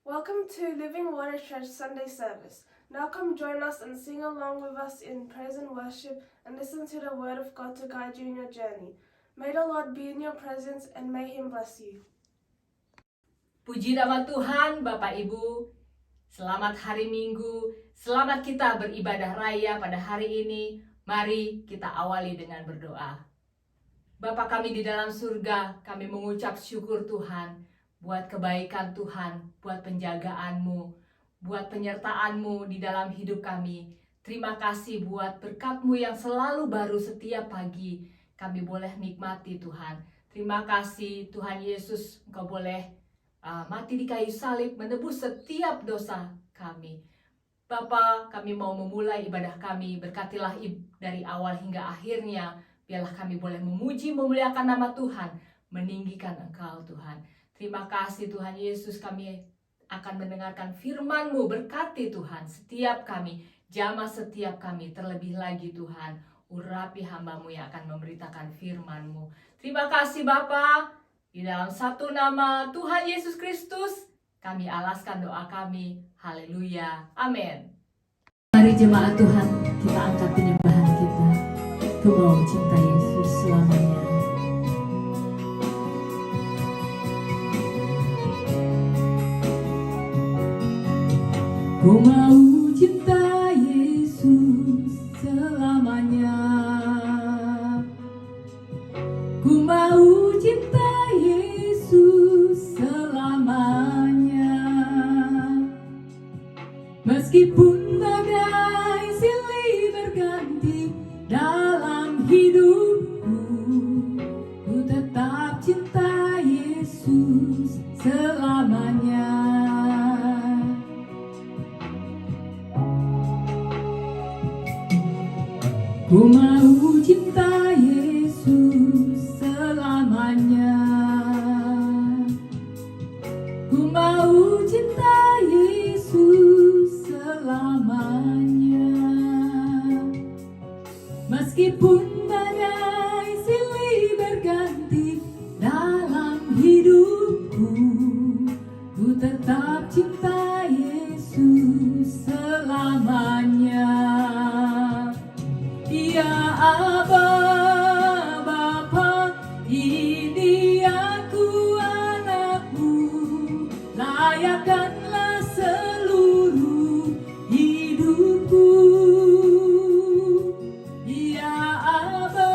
Welcome to Living Water Church Sunday Service. Now come join us and sing along with us in praise and worship and listen to the Word of God to guide you in your journey. May the Lord be in your presence and may Him bless you. Puji nama Tuhan, Bapak Ibu. Selamat hari Minggu. Selamat kita beribadah raya pada hari ini. Mari kita awali dengan berdoa. Bapa kami di dalam surga, kami mengucap syukur Tuhan buat kebaikan Tuhan, buat penjagaan-Mu, buat penyertaan-Mu di dalam hidup kami. Terima kasih buat berkat-Mu yang selalu baru setiap pagi kami boleh nikmati Tuhan. Terima kasih Tuhan Yesus, Engkau boleh mati di kayu salib menebus setiap dosa kami. Bapa, kami mau memulai ibadah kami, berkatilah dari awal hingga akhirnya. Biarlah kami boleh memuji, memuliakan nama Tuhan, meninggikan Engkau Tuhan. Terima kasih Tuhan Yesus, kami akan mendengarkan firman-Mu. Berkati Tuhan setiap kami, jamah setiap kami, terlebih lagi Tuhan, urapi hamba-Mu yang akan memberitakan firman-Mu. Terima kasih Bapa, di dalam satu nama Tuhan Yesus Kristus, kami alaskan doa kami. Haleluya, amin. Mari jemaat Tuhan, kita angkat penyembahan kita. Ku mau cinta Yesus selamanya. Ku mau cinta Yesus selamanya. Ku mau cinta Yesus selamanya. Meskipun badai silih berganti dalam hidupku, ku tetap cinta Yesus selamanya. Ku mau cinta Yesus selamanya. Ku mau cinta Yesus selamanya. Meskipun badai silih berganti dalam hidupku, ku tetap cinta Yesus selamanya. Ya Aba, Bapa, ini aku anakmu, layakkanlah seluruh hidupku. Ya Aba,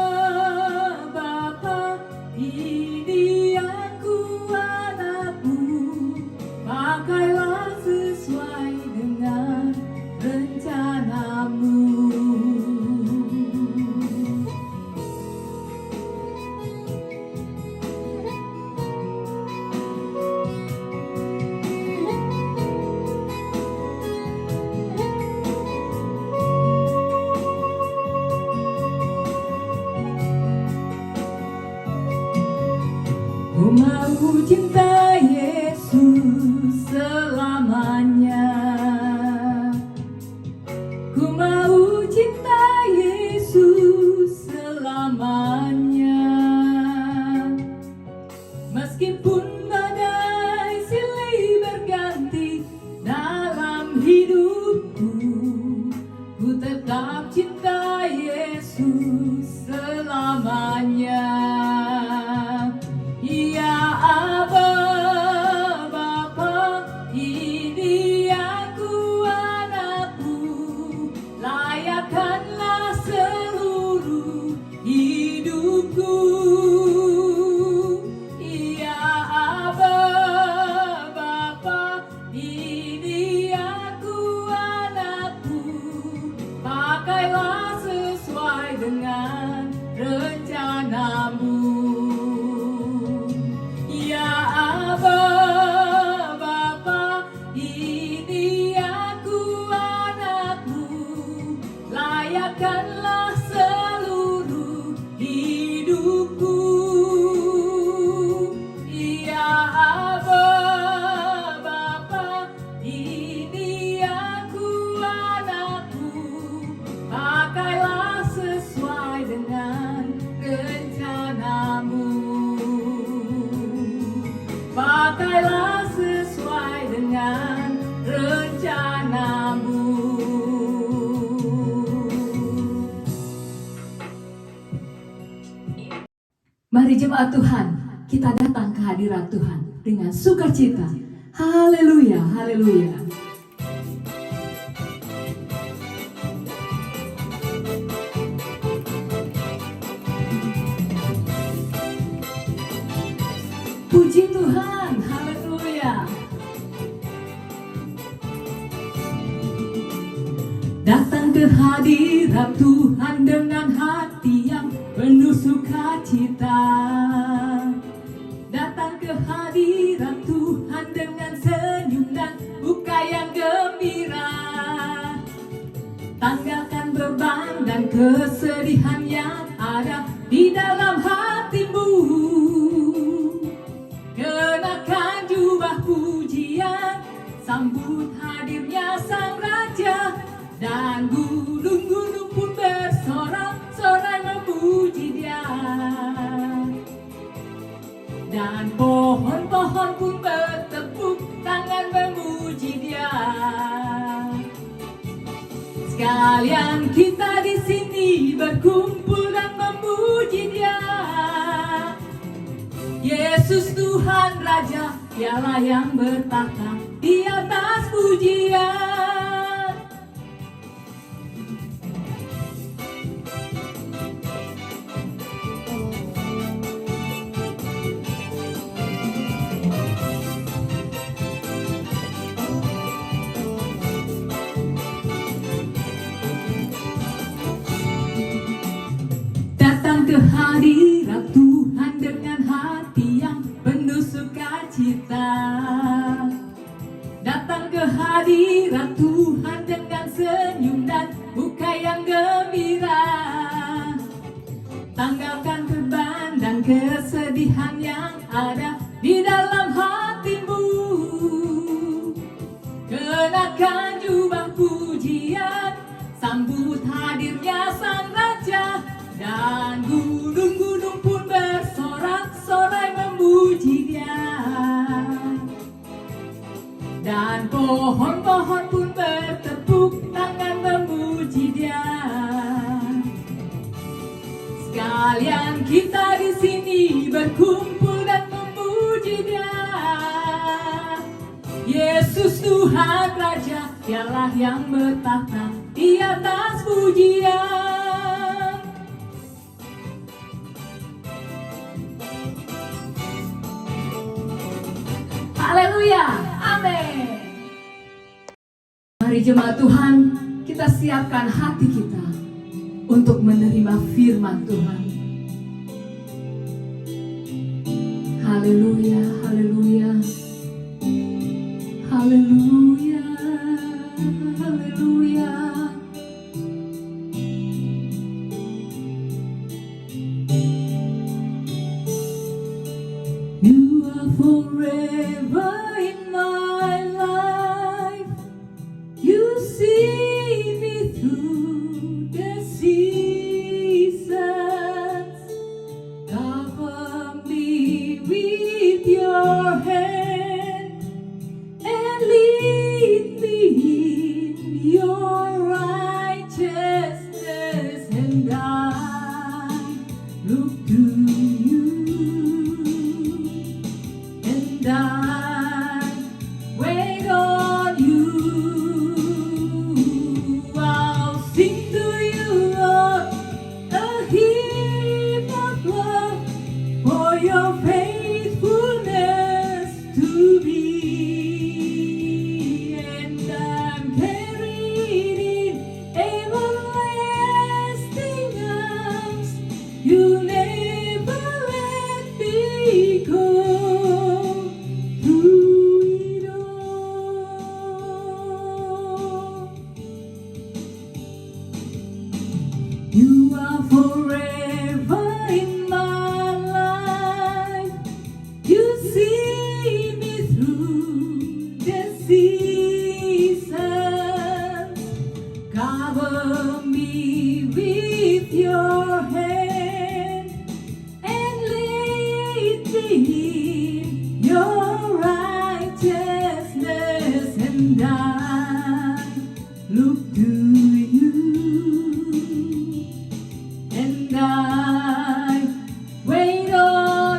Bapa, ini aku anakmu, pakailah sesuai dengan rencanamu. Ku mau cinta Yesus selamanya. Ku mau cinta Yesus selamanya. Meskipun badai silih berganti dalam hidupku, ku tetap cinta Yesus selamanya. Ya Aba, Bapa, ini jemaat Tuhan, kita datang ke hadirat Tuhan dengan sukacita. Haleluya, haleluya. Puji Tuhan, haleluya. Datang ke hadirat Tuhan dengan hati yang penuh sukacita. Datang ke hadirat Tuhan dengan senyum dan buka yang gembira. Tanggalkan beban dan kesedihan yang ada di dalam hatimu. Kenakan jubah pujian, sambut hadirnya Sang Raja. Dan gunung-gunung pun bersorak-sorai memuji Dia. Dan pohon-pohon pun bertepuk tangan memuji Dia. Sekalian kita di sini berkumpul dan memuji Dia. Yesus Tuhan Raja, Dialah yang bertahta di atas pujian. Datang ke hadirat Tuhan dengan hati yang penuh sukacita. Datang ke hadirat Tuhan dengan senyum dan muka yang gembira. Tanggalkan beban dan kesedihan yang ada di dalam hatimu. Kenakan jubah pujian, sambut hadirnya Sang Raja. Dan gunung-gunung pun bersorak-sorai memuji Dia. Dan pohon-pohon pun bertepuk tangan memuji Dia. Sekalian kita di sini berkumpul dan memuji Dia. Yesus Tuhan Raja, Dialah yang bertahta di atas pujian. Haleluya, amin. Mari jemaat Tuhan, kita siapkan hati kita untuk menerima firman Tuhan. Haleluya, haleluya. Haleluya, haleluya. You are forever in my life. You see me through the seasons. Cover me with your hand and lead me in your righteousness, and I look to you. And I wait on you. I'll sing to you, Lord, a hymn of love for your faithfulness to me. And I'm carried in everlasting arms. You never let me go. You are forever in my life. You see me through the seasons. Cover me with your hand and lead me in your righteousness, and I look to you. And I wait on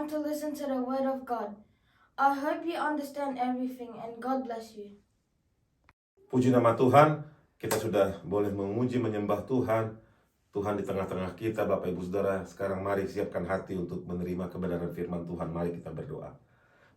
time to listen to the Word of God. I hope you understand everything and God bless you. Puji nama Tuhan, kita sudah boleh memuji menyembah Tuhan. Tuhan di tengah-tengah kita, Bapak Ibu Saudara. Sekarang mari siapkan hati untuk menerima kebenaran firman Tuhan. Mari kita berdoa.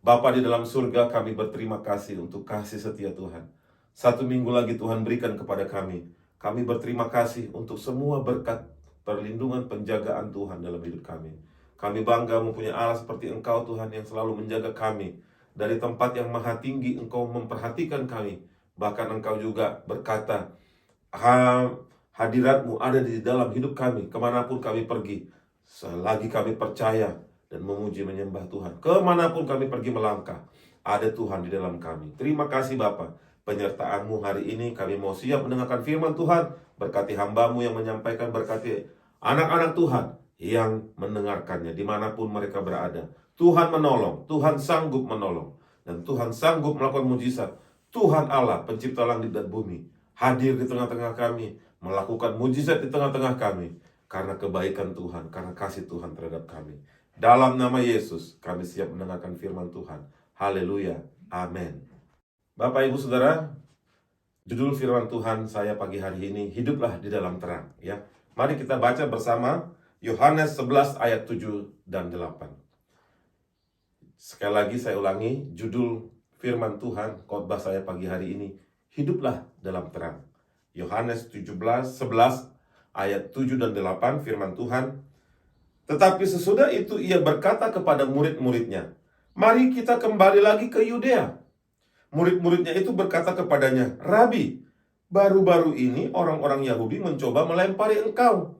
Bapa di dalam surga, kami berterima kasih untuk kasih setia Tuhan. 1 minggu lagi Tuhan berikan kepada kami. Kami berterima kasih untuk semua berkat, perlindungan, penjagaan Tuhan dalam hidup kami. Kami bangga mempunyai Allah seperti Engkau Tuhan yang selalu menjaga kami. Dari tempat yang maha tinggi Engkau memperhatikan kami. Bahkan Engkau juga berkata, hadirat-Mu ada di dalam hidup kami, kemanapun kami pergi. Selagi kami percaya dan memuji menyembah Tuhan, kemanapun kami pergi melangkah, ada Tuhan di dalam kami. Terima kasih Bapa, penyertaan-Mu hari ini. Kami mau siap mendengarkan firman Tuhan. Berkati hamba-Mu yang menyampaikan, berkati anak-anak Tuhan yang mendengarkannya dimanapun mereka berada. Tuhan menolong, Tuhan sanggup menolong, dan Tuhan sanggup melakukan mujizat. Tuhan Allah, pencipta langit dan bumi, hadir di tengah-tengah kami, melakukan mujizat di tengah-tengah kami, karena kebaikan Tuhan, karena kasih Tuhan terhadap kami. Dalam nama Yesus, kami siap mendengarkan firman Tuhan. Haleluya, amin. Bapak Ibu Saudara, judul firman Tuhan saya pagi hari ini, hiduplah di dalam terang. Ya, mari kita baca bersama Yohanes 11 ayat 7 dan 8. Sekali lagi saya ulangi, judul firman Tuhan khotbah saya pagi hari ini, hiduplah dalam terang. Yohanes 11 ayat 7 dan 8, firman Tuhan. Tetapi sesudah itu ia berkata kepada murid-muridnya, mari kita kembali lagi ke Yudea. Murid-muridnya itu berkata kepadanya, Rabi, baru-baru ini orang-orang Yahudi mencoba melempari engkau.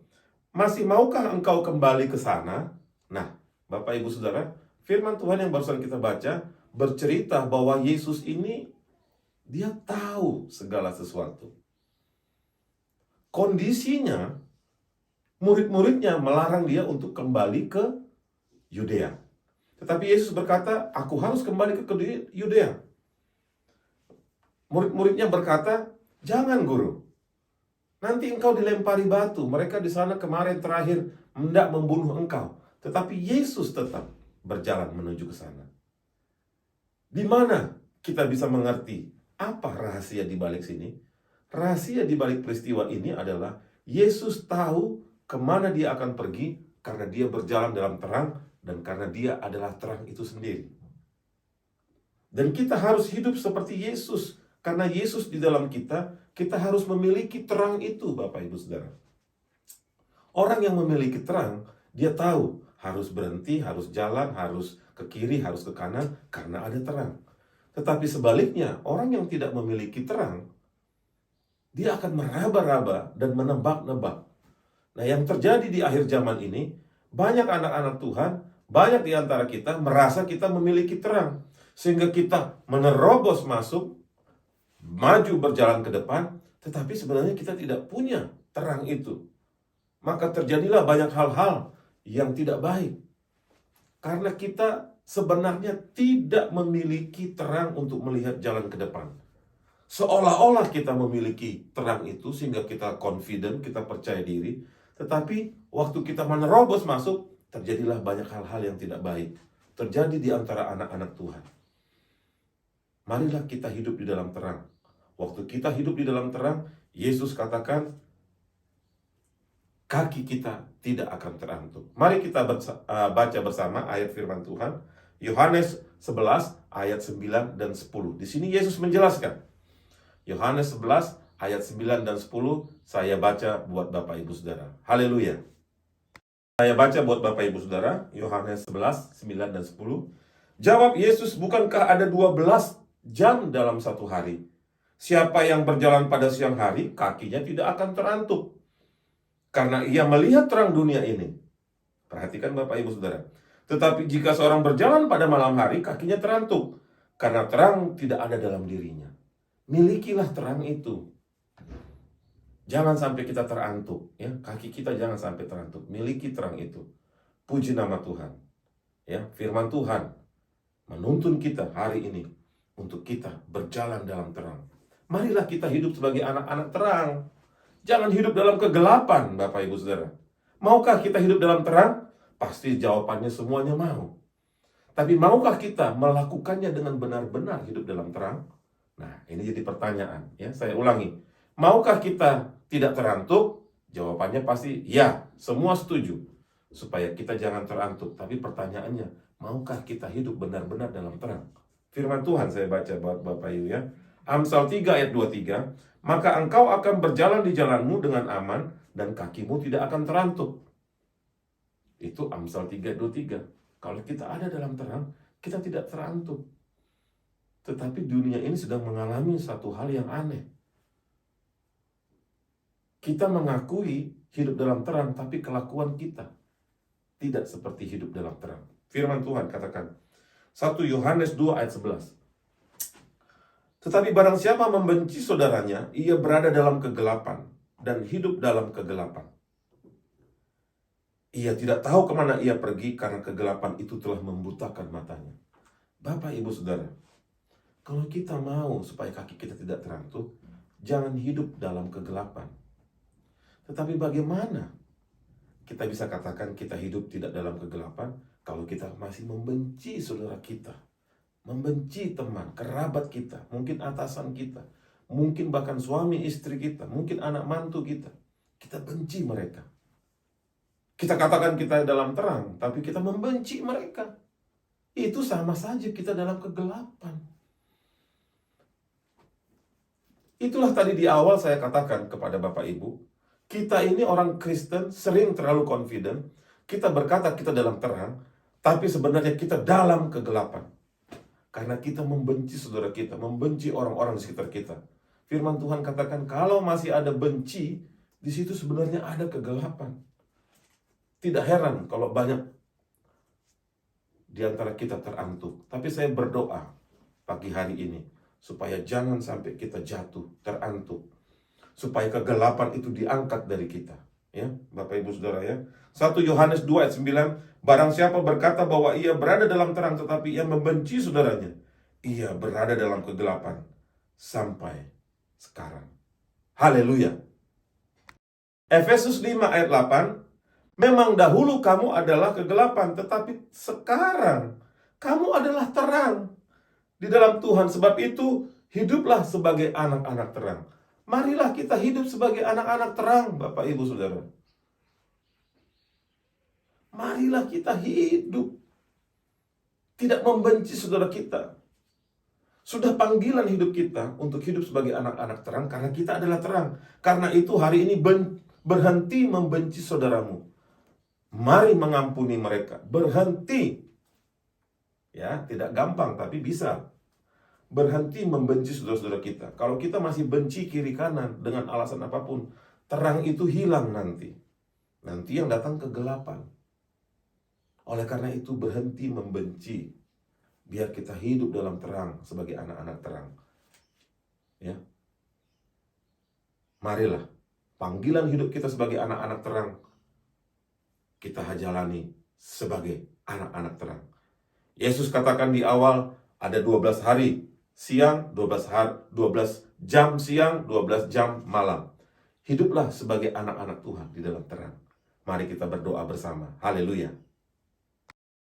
Masih maukah engkau kembali ke sana? Nah, Bapak Ibu Saudara, firman Tuhan yang barusan kita baca bercerita bahwa Yesus ini, dia tahu segala sesuatu. Kondisinya, murid-muridnya melarang dia untuk kembali ke Yudea. Tetapi Yesus berkata, aku harus kembali ke Yudea. Murid-muridnya berkata, jangan guru. Nanti engkau dilempari batu. Mereka di sana kemarin terakhir hendak membunuh engkau. Tetapi Yesus tetap berjalan menuju ke sana. Di mana kita bisa mengerti apa rahasia di balik sini? Rahasia di balik peristiwa ini adalah Yesus tahu kemana dia akan pergi karena dia berjalan dalam terang dan karena dia adalah terang itu sendiri. Dan kita harus hidup seperti Yesus. Karena Yesus di dalam kita, kita harus memiliki terang itu, Bapak Ibu Saudara. Orang yang memiliki terang, dia tahu harus berhenti, harus jalan, harus ke kiri, harus ke kanan, karena ada terang. Tetapi sebaliknya, orang yang tidak memiliki terang, dia akan meraba-raba dan menebak-nebak. Nah, yang terjadi di akhir zaman ini, banyak anak-anak Tuhan, banyak di antara kita merasa kita memiliki terang. Sehingga kita menerobos masuk, maju berjalan ke depan, tetapi sebenarnya kita tidak punya terang itu. Maka terjadilah banyak hal-hal yang tidak baik. Karena kita sebenarnya tidak memiliki terang untuk melihat jalan ke depan. Seolah-olah kita memiliki terang itu sehingga kita confident, kita percaya diri. Tetapi waktu kita menerobos masuk, terjadilah banyak hal-hal yang tidak baik. Terjadi di antara anak-anak Tuhan. Marilah kita hidup di dalam terang. Waktu kita hidup di dalam terang, Yesus katakan, kaki kita tidak akan terantuk. Mari kita baca bersama ayat firman Tuhan. Yohanes 11 ayat 9 dan 10. Di sini Yesus menjelaskan. Yohanes 11 ayat 9 dan 10. Saya baca buat Bapak Ibu Saudara. Haleluya. Saya baca buat Bapak Ibu Saudara. Yohanes 11, 9 dan 10. Jawab Yesus, bukankah ada 12 jam dalam satu hari? Siapa yang berjalan pada siang hari, kakinya tidak akan terantuk. Karena ia melihat terang dunia ini. Perhatikan Bapak Ibu Saudara. Tetapi jika seorang berjalan pada malam hari, kakinya terantuk. Karena terang tidak ada dalam dirinya. Milikilah terang itu. Jangan sampai kita terantuk. Ya, kaki kita jangan sampai terantuk. Miliki terang itu. Puji nama Tuhan. Ya, firman Tuhan menuntun kita hari ini untuk kita berjalan dalam terang. Marilah kita hidup sebagai anak-anak terang. Jangan hidup dalam kegelapan, Bapak Ibu Saudara. Maukah kita hidup dalam terang? Pasti jawabannya semuanya mau. Tapi maukah kita melakukannya dengan benar-benar hidup dalam terang? Nah, ini jadi pertanyaan ya. Saya ulangi. Maukah kita tidak terantuk? Jawabannya pasti ya, semua setuju. Supaya kita jangan terantuk. Tapi pertanyaannya, maukah kita hidup benar-benar dalam terang? Firman Tuhan saya baca buat Bapak Ibu ya. Amsal 3 ayat 23. Maka engkau akan berjalan di jalanmu dengan aman dan kakimu tidak akan terantuk. Itu Amsal 3:23. Kalau kita ada dalam terang, kita tidak terantuk. Tetapi dunia ini sedang mengalami satu hal yang aneh. Kita mengakui hidup dalam terang, tapi kelakuan kita tidak seperti hidup dalam terang. Firman Tuhan katakan, 1 Yohanes 2 ayat 11. Tetapi barang siapa membenci saudaranya, ia berada dalam kegelapan dan hidup dalam kegelapan. Ia tidak tahu kemana ia pergi karena kegelapan itu telah membutakan matanya. Bapak, Ibu, Saudara, kalau kita mau supaya kaki kita tidak terantuk, jangan hidup dalam kegelapan. Tetapi bagaimana kita bisa katakan kita hidup tidak dalam kegelapan kalau kita masih membenci saudara kita, membenci teman, kerabat kita, mungkin atasan kita, mungkin bahkan suami istri kita, mungkin anak mantu kita. Kita benci mereka. Kita katakan kita dalam terang, tapi kita membenci mereka. Itu sama saja kita dalam kegelapan. Itulah tadi di awal saya katakan kepada Bapak Ibu, kita ini orang Kristen sering terlalu confident. Kita berkata kita dalam terang, tapi sebenarnya kita dalam kegelapan. Karena kita membenci saudara kita, membenci orang-orang di sekitar kita. Firman Tuhan katakan kalau masih ada benci, di situ sebenarnya ada kegelapan. Tidak heran kalau banyak di antara kita terantuk. Tapi saya berdoa pagi hari ini supaya jangan sampai kita jatuh, terantuk. Supaya kegelapan itu diangkat dari kita. Ya, Bapak Ibu Saudara ya. 1 Yohanes 2 ayat 9, barang siapa berkata bahwa ia berada dalam terang tetapi ia membenci saudaranya, ia berada dalam kegelapan sampai sekarang. Haleluya. Efesus 5 ayat 8, memang dahulu kamu adalah kegelapan, tetapi sekarang kamu adalah terang di dalam Tuhan. Sebab itu hiduplah sebagai anak-anak terang. Marilah kita hidup sebagai anak-anak terang, Bapak Ibu Saudara. Marilah kita hidup tidak membenci saudara kita. Sudah panggilan hidup kita untuk hidup sebagai anak-anak terang karena kita adalah terang. Karena itu hari ini berhenti membenci saudaramu. Mari mengampuni mereka. Berhenti. Ya, tidak gampang tapi bisa. Berhenti membenci saudara-saudara kita. Kalau kita masih benci kiri kanan dengan alasan apapun, terang itu hilang nanti. Nanti yang datang kegelapan. Oleh karena itu berhenti membenci. Biar kita hidup dalam terang sebagai anak-anak terang. Ya. Marilah panggilan hidup kita sebagai anak-anak terang kita jalani sebagai anak-anak terang. Yesus katakan di awal ada 12 hari siang, 12 jam siang, 12 jam malam. Hiduplah sebagai anak-anak Tuhan di dalam terang. Mari kita berdoa bersama. Haleluya.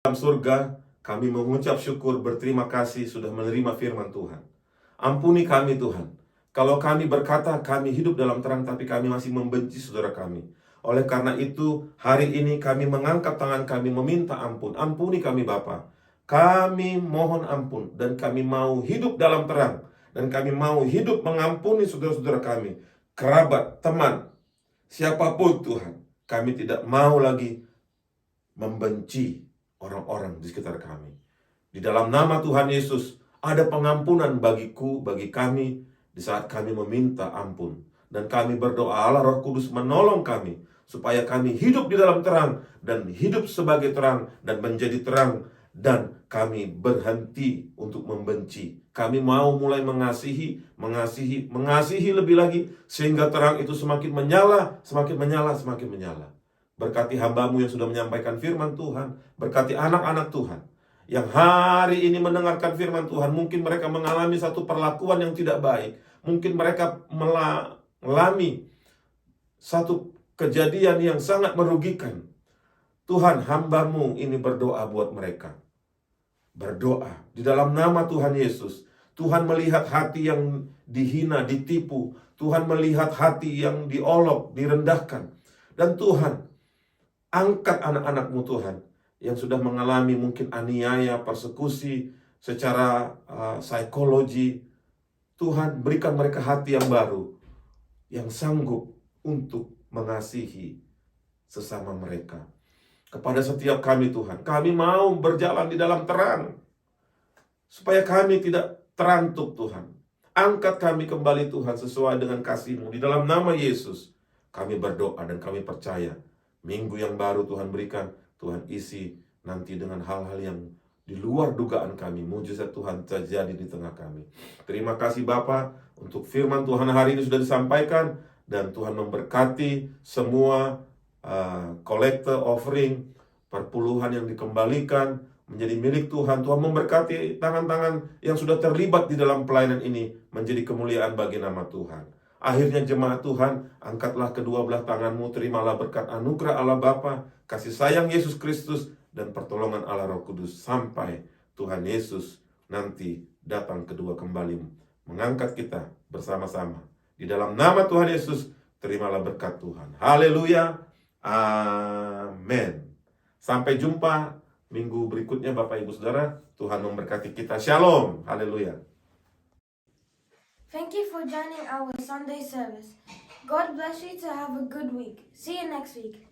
Dalam surga, kami mengucap syukur, berterima kasih sudah menerima firman Tuhan. Ampuni kami Tuhan. Kalau kami berkata kami hidup dalam terang tapi kami masih membenci saudara kami. Oleh karena itu, hari ini kami mengangkat tangan kami meminta ampun. Ampuni kami Bapa. Kami mohon ampun dan kami mau hidup dalam terang. Dan kami mau hidup mengampuni saudara-saudara kami, kerabat, teman, siapapun Tuhan. Kami tidak mau lagi membenci orang-orang di sekitar kami. Di dalam nama Tuhan Yesus, ada pengampunan bagiku, bagi kami, di saat kami meminta ampun. Dan kami berdoa Allah Roh Kudus menolong kami, supaya kami hidup di dalam terang, dan hidup sebagai terang, dan menjadi terang, dan kami berhenti untuk membenci. Kami mau mulai mengasihi lebih lagi, sehingga terang itu semakin menyala, semakin menyala, semakin menyala. Berkati hamba-Mu yang sudah menyampaikan firman Tuhan. Berkati anak-anak Tuhan yang hari ini mendengarkan firman Tuhan. Mungkin mereka mengalami satu perlakuan yang tidak baik. Mungkin mereka mengalami satu kejadian yang sangat merugikan. Tuhan, hamba-Mu ini berdoa buat mereka. berdoa di dalam nama Tuhan Yesus. Tuhan melihat hati yang dihina, ditipu. Tuhan melihat hati yang diolok, direndahkan. Dan Tuhan, angkat anak-anak-Mu Tuhan, yang sudah mengalami mungkin aniaya, persekusi, secara psikologi. Tuhan, berikan mereka hati yang baru, yang sanggup untuk mengasihi sesama mereka. Kepada setiap kami Tuhan, kami mau berjalan di dalam terang, supaya kami tidak terantuk Tuhan. Angkat kami kembali Tuhan sesuai dengan kasih-Mu. Di dalam nama Yesus kami berdoa dan kami percaya minggu yang baru Tuhan berikan, Tuhan isi nanti dengan hal-hal yang di luar dugaan kami. Mujizat Tuhan terjadi di tengah kami. Terima kasih Bapa untuk firman Tuhan hari ini sudah disampaikan. Dan Tuhan memberkati semua collector offering, perpuluhan yang dikembalikan menjadi milik Tuhan. Tuhan memberkati tangan-tangan yang sudah terlibat di dalam pelayanan ini menjadi kemuliaan bagi nama Tuhan. Akhirnya jemaat Tuhan, angkatlah kedua belah tanganmu, terimalah berkat anugerah Allah Bapa, kasih sayang Yesus Kristus, dan pertolongan Allah Roh Kudus sampai Tuhan Yesus nanti datang kedua kembali mengangkat kita bersama-sama. Di dalam nama Tuhan Yesus, terimalah berkat Tuhan. Haleluya. Amin. Sampai jumpa minggu berikutnya Bapak Ibu Saudara. Tuhan memberkati kita. Shalom. Haleluya. Thank you for joining our Sunday service. God bless you to have a good week. See you next week.